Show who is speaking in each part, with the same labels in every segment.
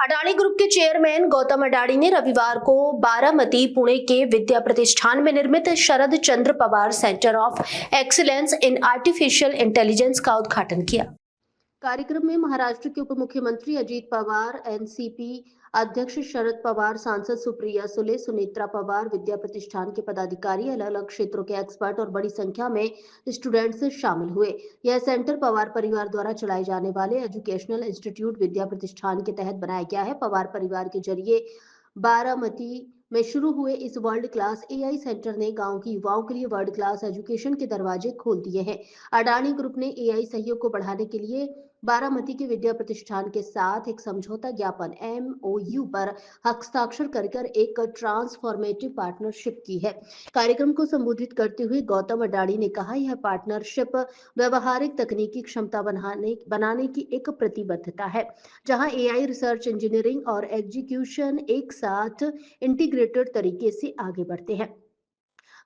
Speaker 1: Adani group के chairman Gautam Adani ने रविवार को बारामती पुणे के विद्या प्रतिष्ठान में निर्मित Sharad Chandra Pawar centre of excellence in artificial intelligence का उद्घाटन किया। कार्यक्रम में महाराष्ट्र के उप मुख्यमंत्री अजित पवार, एनसीपी अध्यक्ष शरद पवार, सांसद सुप्रिया सुले, सुनेत्रा पवार, विद्या प्रतिष्ठान के पदाधिकारी, अलग अलग क्षेत्रों के एक्सपर्ट और बड़ी संख्या में स्टूडेंट्स शामिल हुए। यह सेंटर पवार परिवार द्वारा चलाए जाने वाले एजुकेशनल इंस्टीट्यूट विद्या प्रतिष्ठान के तहत बनाया गया है। पवार परिवार के जरिए बारामती में शुरू हुए इस वर्ल्ड क्लास एआई सेंटर ने गांव की युवाओं के लिए वर्ल्ड क्लास एजुकेशन के दरवाजे खोल दिए हैं। अडानी ग्रुप ने एआई सहयोग को बढ़ाने के लिए बारामती के विद्या प्रतिष्ठान के साथ एक समझौता ज्ञापन एमओयू पर हस्ताक्षर कर एक ट्रांसफॉर्मेटिव पार्टनरशिप की है। कार्यक्रम को संबोधित करते हुए गौतम अडानी ने कहा, यह पार्टनरशिप व्यवहारिक तकनीकी क्षमता बनाने की एक प्रतिबद्धता है, जहां एआई रिसर्च, इंजीनियरिंग और एग्जीक्यूशन एक साथ इंटीग्रेटेड तरीके से आगे बढ़ते हैं।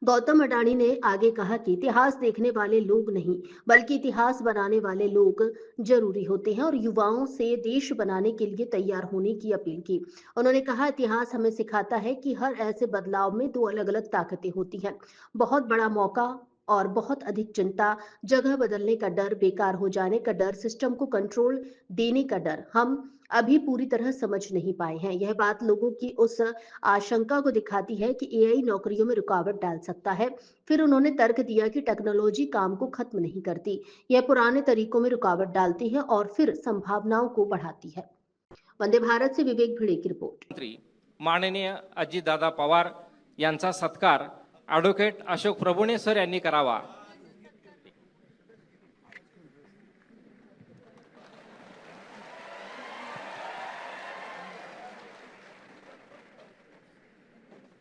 Speaker 1: गौतम अडानी ने आगे कहा कि इतिहास देखने वाले लोग नहीं, बल्कि इतिहास बनाने वाले लोग जरूरी होते हैं और युवाओं से देश बनाने के लिए तैयार होने की अपील की। उन्होंने कहा, इतिहास हमें सिखाता है कि हर ऐसे बदलाव में दो अलग अलग ताकतें होती हैं, बहुत बड़ा मौका और बहुत अधिक चिंता, जगह बदलने का डर, बेकार हो जाने का डर, सिस्टम को कंट्रोल देने का डर हम अभी पूरी तरह समझ नहीं पाए हैं। यह बात लोगों की उस आशंका को दिखाती है कि एआई नौकरियों में रुकावट डाल सकता है। फिर उन्होंने तर्क दिया कि टेक्नोलॉजी काम को खत्म नहीं करती, यह पुराने तरीकों में रुकावट डालती है और फिर संभावनाओं को बढ़ाती है। वंदे भारत से विवेक भिड़े की रिपोर्ट।
Speaker 2: माननीय अजितदादा पवार यांचा सत्कार ॲडव्होकेट अशोक प्रभुणे सर यांनी करावा।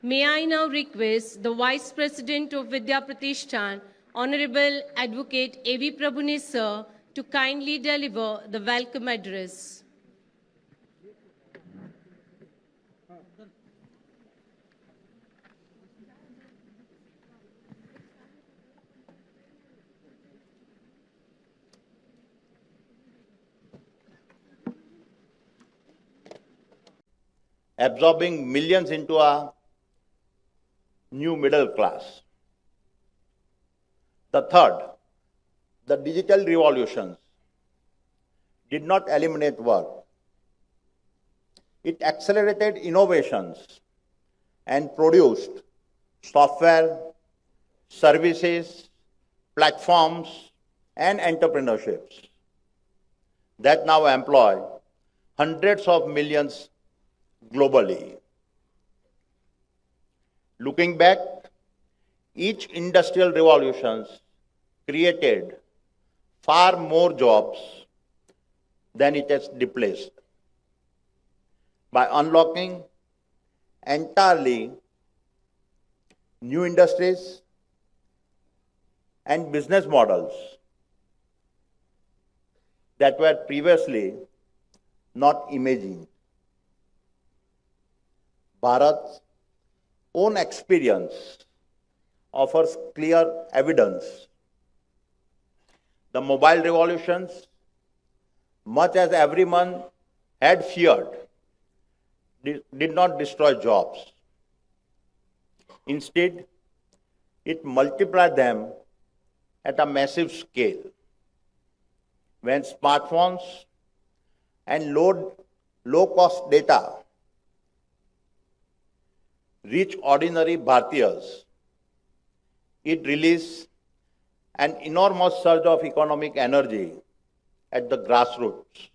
Speaker 3: May I now request the Vice President of Vidya Pratishthan, Honorable Advocate A.V. Prabhune sir, to kindly deliver the welcome address.
Speaker 4: Absorbing millions into a new middle class. The third, the digital revolutions did not eliminate work. It accelerated innovations and produced software, services, platforms, and entrepreneurships that now employ hundreds of millions globally. Looking back, each industrial revolution created far more jobs than it has displaced. By unlocking entirely new industries and business models that were previously not imagined. Bharat's own experience offers clear evidence. The mobile revolutions, much as everyone had feared, did not destroy jobs. Instead, it multiplied them at a massive scale. When smartphones and low-cost data reach ordinary Bharatiyas, it released an enormous surge of economic energy at the grassroots.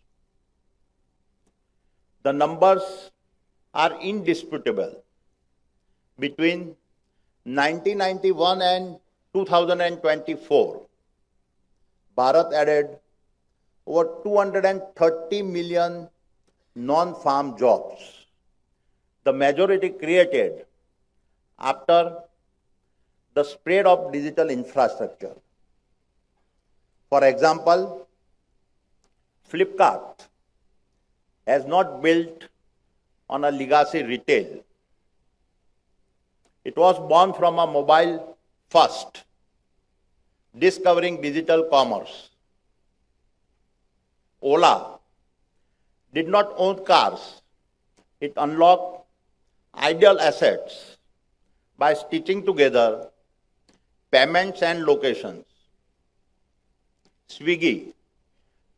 Speaker 4: The numbers are indisputable. Between 1991 and 2024, Bharat added over 230 million non-farm jobs, the majority created after the spread of digital infrastructure. For example, Flipkart has not built on a legacy retail. It was born from a mobile first, discovering digital commerce. Ola did not own cars, It unlocks ideal assets by stitching together payments and locations. Swiggy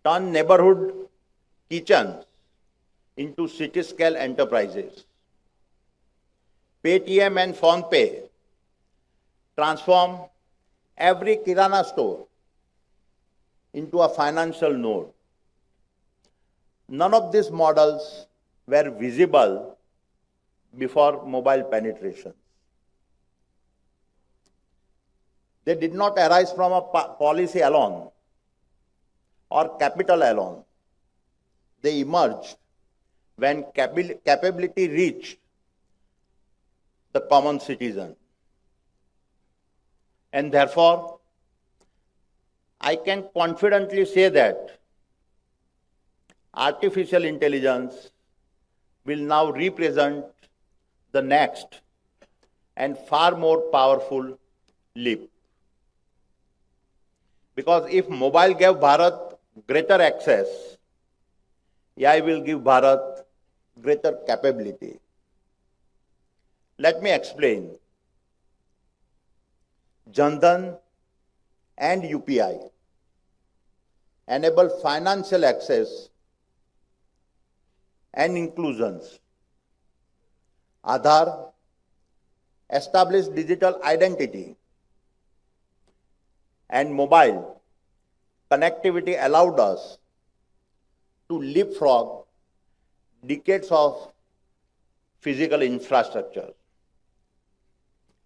Speaker 4: turned neighborhood kitchens into city-scale enterprises. Paytm and PhonePe transform every Kirana store into a financial node. None of these models were visible before mobile penetration. They did not arise from a policy alone or capital alone. They emerged when capability reached the common citizen. And therefore, I can confidently say that artificial intelligence will now represent the next and far more powerful leap. Because if mobile gave Bharat greater access, AI will give Bharat greater capability. Let me explain. Jan Dhan and UPI enable financial access and inclusions. Aadhaar established digital identity, and mobile connectivity allowed us to leapfrog decades of physical infrastructure.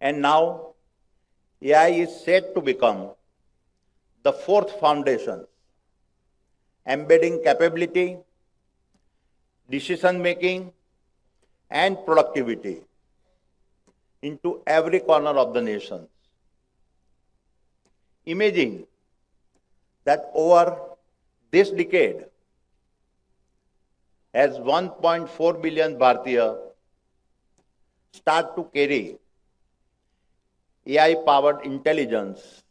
Speaker 4: And now, AI is set to become the fourth foundation, embedding capability, decision-making, and productivity into every corner of the nation. Imagine that over this decade, as 1.4 billion Bharatiya start to carry AI-powered intelligence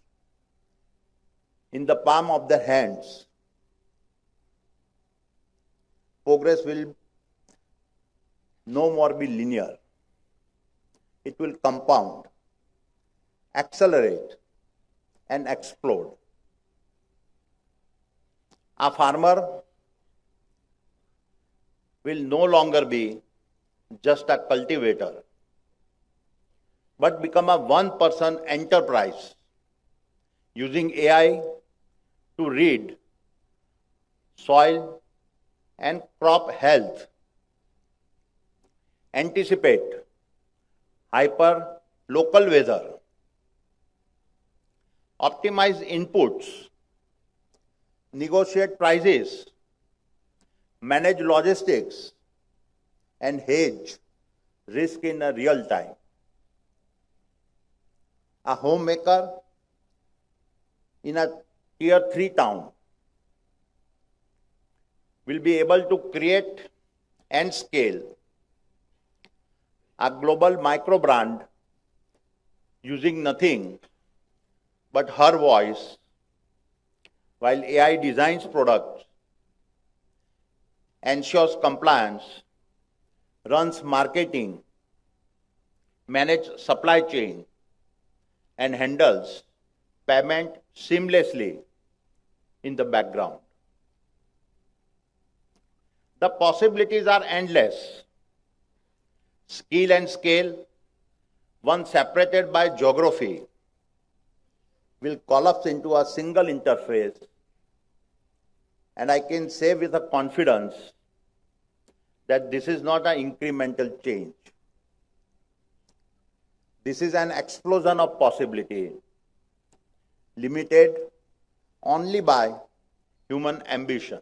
Speaker 4: in the palm of their hands, progress will no more be linear. It will compound, accelerate, and explode. A farmer will no longer be just a cultivator, but become a one-person enterprise using AI to read soil and crop health, anticipate hyper-local weather, optimize inputs, negotiate prices, manage logistics, and hedge risk in a real time. A homemaker in a tier 3 town will be able to create and scale a global micro brand using nothing but her voice, while AI designs products, ensures compliance, runs marketing, manages supply chain, and handles payment seamlessly in the background. The possibilities are endless. Skill and scale, once separated by geography, will collapse into a single interface, and I can say with a confidence that this is not an incremental change. This is an explosion of possibility, limited only by human ambitions.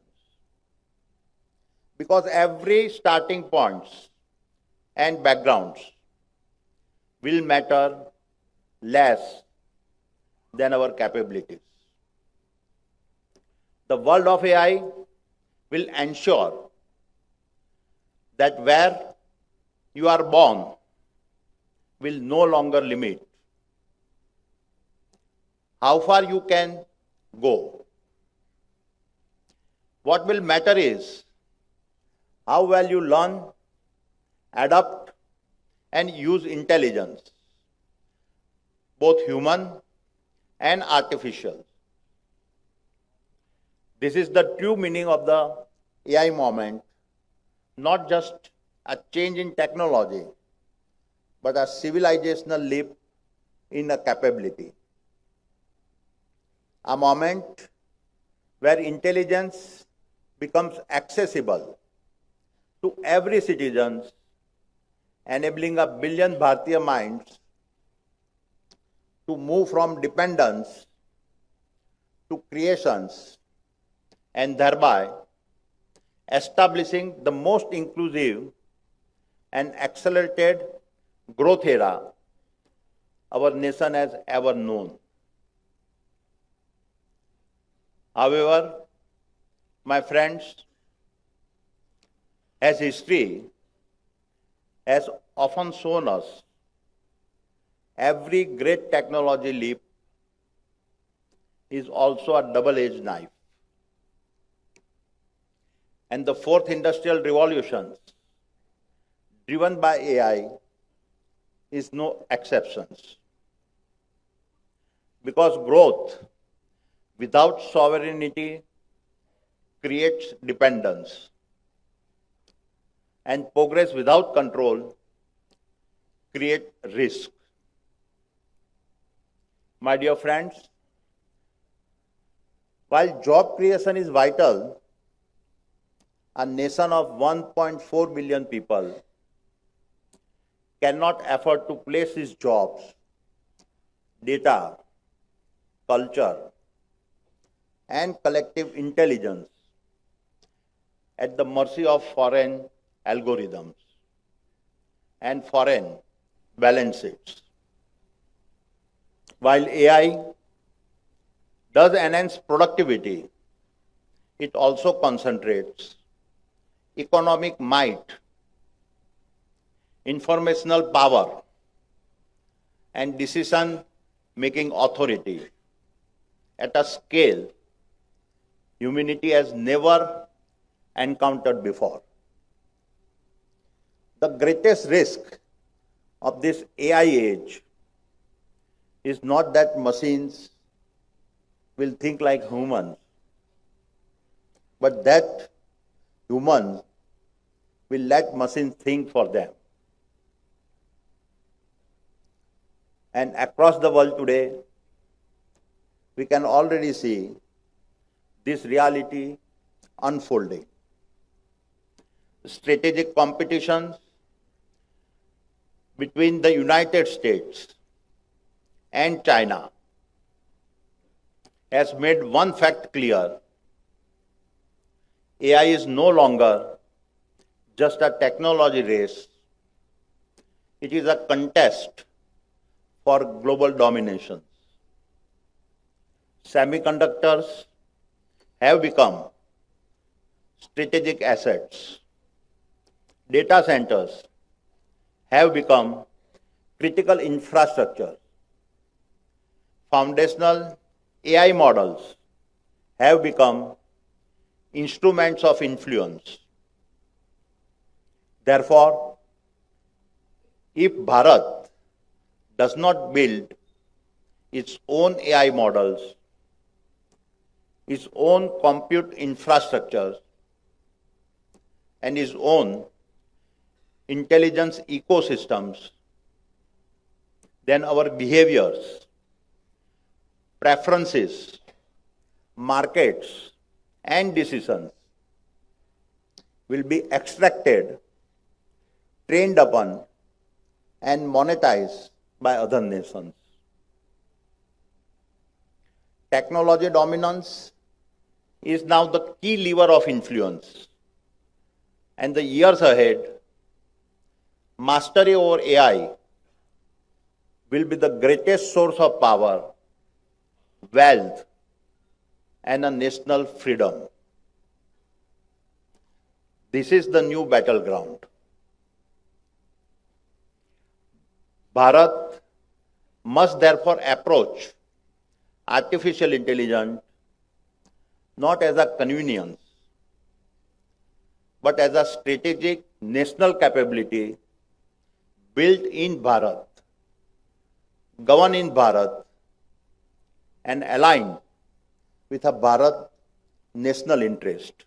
Speaker 4: Because every starting points and backgrounds will matter less than our capabilities. The world of AI will ensure that where you are born will no longer limit how far you can go. What will matter is how well you learn adopt, and use intelligence, both human and artificial. This is the true meaning of the AI moment, not just a change in technology, but a civilizational leap in a capability. A moment where intelligence becomes accessible to every citizen, enabling a billion Bharatiya minds to move from dependence to creations and thereby establishing the most inclusive and accelerated growth era our nation has ever known. However, my friends, as history has often shown us, every great technology leap is also a double-edged knife. And the fourth industrial revolution, driven by AI, is no exception. Because growth without sovereignty creates dependence, and progress without control creates risk. My dear friends, while job creation is vital, a nation of 1.4 billion people cannot afford to place its jobs, data, culture, and collective intelligence at the mercy of foreign algorithms and foreign balance sheets. While AI does enhance productivity, it also concentrates economic might, informational power, and decision-making authority at a scale humanity has never encountered before. The greatest risk of this AI age is not that machines will think like humans, but that humans will let machines think for them. And across the world today, we can already see this reality unfolding. Strategic competitions between the United States and China has made one fact clear: AI is no longer just a technology race, it is a contest for global domination. Semiconductors have become strategic assets. Data centers have become critical infrastructure. Foundational AI models have become instruments of influence. Therefore, if Bharat does not build its own AI models, its own compute infrastructure, and its own intelligence ecosystems, then our behaviors, preferences, markets, and decisions will be extracted, trained upon, and monetized by other nations. Technology dominance is now the key lever of influence, and the years ahead, mastery over AI will be the greatest source of power, wealth, and a national freedom. This is the new battleground. Bharat must therefore approach artificial intelligence not as a convenience, but as a strategic national capability built in Bharat, governed in Bharat, and aligned with a Bharat national interest.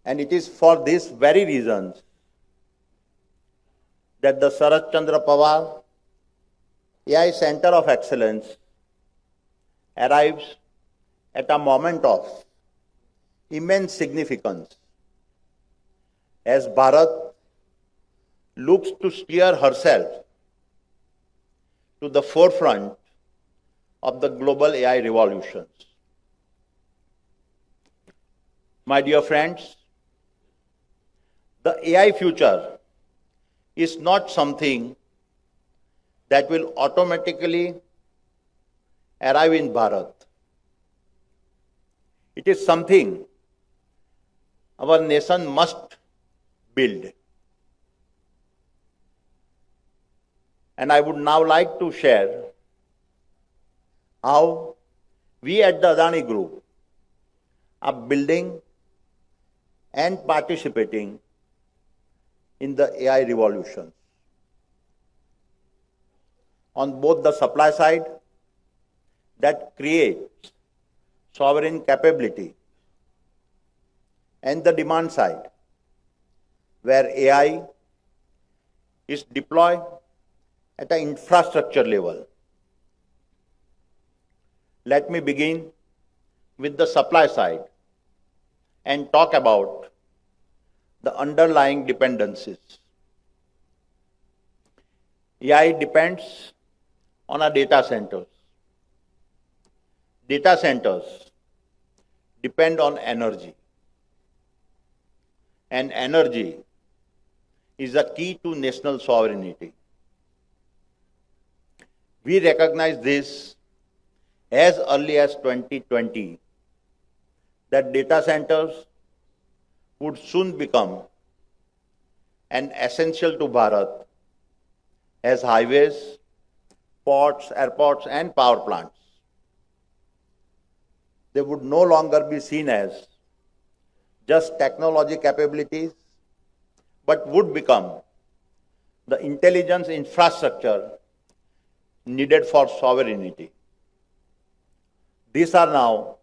Speaker 4: And it is for these very reasons that the Sarat Chandra Pawar AI Center of Excellence arrives at a moment of immense significance as Bharat looks to steer herself to the forefront of the global AI revolutions. My dear friends, the AI future is not something that will automatically arrive in Bharat. It is something our nation must build. And I would now like to share how we at the Adani Group are building and participating in the AI revolution. On both the supply side, that creates sovereign capability, and the demand side, where AI is deployed at an infrastructure level. Let me begin with the supply side and talk about the underlying dependencies. AI depends on our data centers. Data centers depend on energy. And energy is a key to national sovereignty. We recognize this as early as 2020, that data centers would soon become an essential to Bharat as highways, ports, airports, and power plants. They would no longer be seen as just technology capabilities, but would become the intelligence infrastructure needed for sovereignty. These are now